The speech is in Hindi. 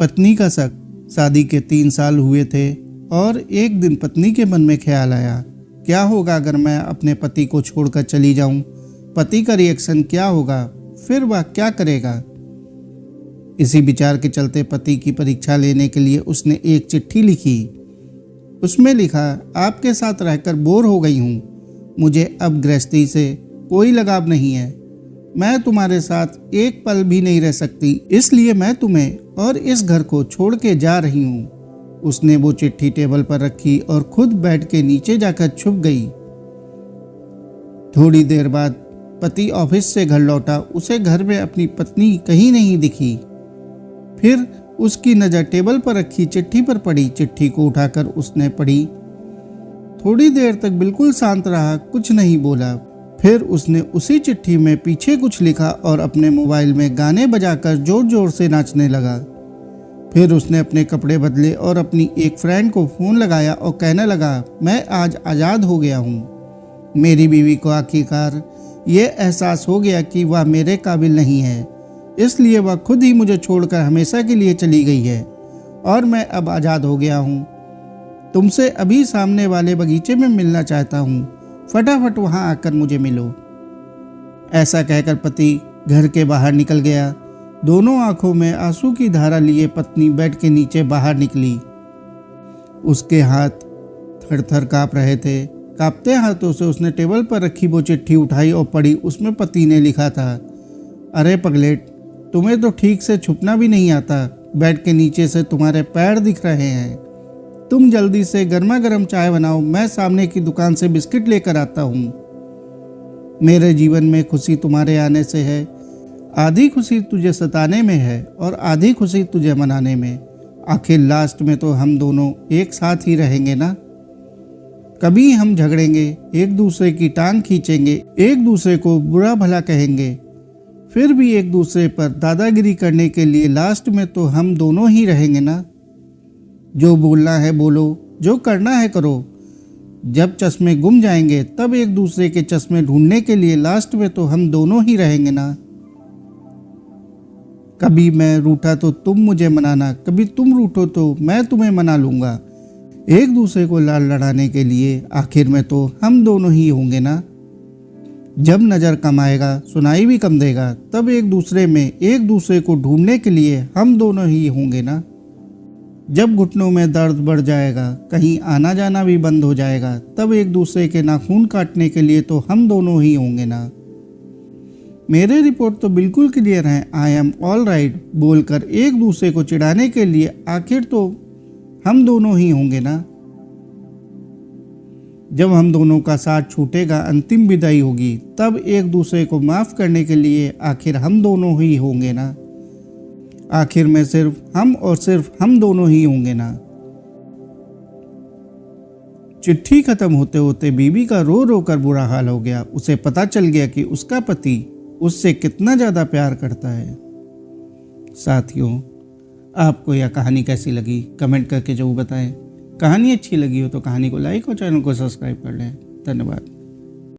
पत्नी का शक। शादी के 3 साल हुए थे और एक दिन पत्नी के मन में ख्याल आया, क्या होगा अगर मैं अपने पति को छोड़कर चली जाऊं? पति का रिएक्शन क्या होगा? फिर वह क्या करेगा? इसी विचार के चलते पति की परीक्षा लेने के लिए उसने एक चिट्ठी लिखी। उसमें लिखा, आपके साथ रहकर बोर हो गई हूँ। मुझे अब गृहस्थी से कोई लगाव नहीं है। मैं तुम्हारे साथ एक पल भी नहीं रह सकती, इसलिए मैं तुम्हें और इस घर को छोड़ के जा रही हूँ। उसने वो चिट्ठी टेबल पर रखी और खुद बेड के नीचे जाकर छुप गई। थोड़ी देर बाद पति ऑफिस से घर लौटा। उसे घर में अपनी पत्नी कहीं नहीं दिखी। फिर उसकी नज़र टेबल पर रखी चिट्ठी पर पड़ी। चिट्ठी को उठाकर उसने पढ़ी। थोड़ी देर तक बिल्कुल शांत रहा, कुछ नहीं बोला। फिर उसने उसी चिट्ठी में पीछे कुछ लिखा और अपने मोबाइल में गाने बजाकर जोर जोर से नाचने लगा। फिर उसने अपने कपड़े बदले और अपनी एक फ्रेंड को फ़ोन लगाया और कहने लगा, मैं आज आज़ाद हो गया हूँ। मेरी बीवी को आखिरकार ये एहसास हो गया कि वह मेरे काबिल नहीं है, इसलिए वह खुद ही मुझे छोड़कर हमेशा के लिए चली गई है और मैं अब आज़ाद हो गया हूँ। तुमसे अभी सामने वाले बगीचे में मिलना चाहता हूँ, फटाफट वहाँ आकर मुझे मिलो। ऐसा कहकर पति घर के बाहर निकल गया। दोनों आंखों में आंसू की धारा लिए पत्नी बेड के नीचे बाहर निकली। उसके हाथ थर थर काँप रहे थे। कांपते हाथों से उसने टेबल पर रखी वो चिट्ठी उठाई और पढ़ी। उसमें पति ने लिखा था, अरे पगलेट, तुम्हें तो ठीक से छुपना भी नहीं आता। बेड के नीचे से तुम्हारे पैर दिख रहे हैं। तुम जल्दी से गर्मा गर्म चाय बनाओ, मैं सामने की दुकान से बिस्किट लेकर आता हूँ। मेरे जीवन में खुशी तुम्हारे आने से है। आधी खुशी तुझे सताने में है और आधी खुशी तुझे मनाने में। आखिर लास्ट में तो हम दोनों एक साथ ही रहेंगे ना। कभी हम झगड़ेंगे, एक दूसरे की टांग खींचेंगे, एक दूसरे को बुरा भला कहेंगे, फिर भी एक दूसरे पर दादागिरी करने के लिए लास्ट में तो हम दोनों ही रहेंगे ना। जो बोलना है बोलो, जो करना है करो। जब चश्मे गुम जाएंगे तब एक दूसरे के चश्मे ढूंढने के लिए लास्ट में तो हम दोनों ही रहेंगे ना। कभी मैं रूठा तो तुम मुझे मनाना, कभी तुम रूठो तो मैं तुम्हें मना लूँगा। एक दूसरे को लाड़ लड़ाने के लिए आखिर में तो हम दोनों ही होंगे ना। जब नज़र कम आएगा, सुनाई भी कम देगा, तब एक दूसरे में एक दूसरे को ढूंढने के लिए हम दोनों ही होंगे ना। जब घुटनों में दर्द बढ़ जाएगा, कहीं आना जाना भी बंद हो जाएगा, तब एक दूसरे के नाखून काटने के लिए तो हम दोनों ही होंगे ना। मेरे रिपोर्ट तो बिल्कुल क्लियर है, आई एम ऑल राइट बोलकर एक दूसरे को चिढ़ाने के लिए आखिर तो हम दोनों ही होंगे ना। जब हम दोनों का साथ छूटेगा, अंतिम विदाई होगी, तब एक दूसरे को माफ़ करने के लिए आखिर हम दोनों ही होंगे ना। आखिर में सिर्फ हम और सिर्फ हम दोनों ही होंगे ना। चिट्ठी खत्म होते होते बीवी का रो रो कर बुरा हाल हो गया। उसे पता चल गया कि उसका पति उससे कितना ज़्यादा प्यार करता है। साथियों, आपको यह कहानी कैसी लगी कमेंट करके जरूर बताएं। कहानी अच्छी लगी हो तो कहानी को लाइक और चैनल को सब्सक्राइब कर लें। धन्यवाद।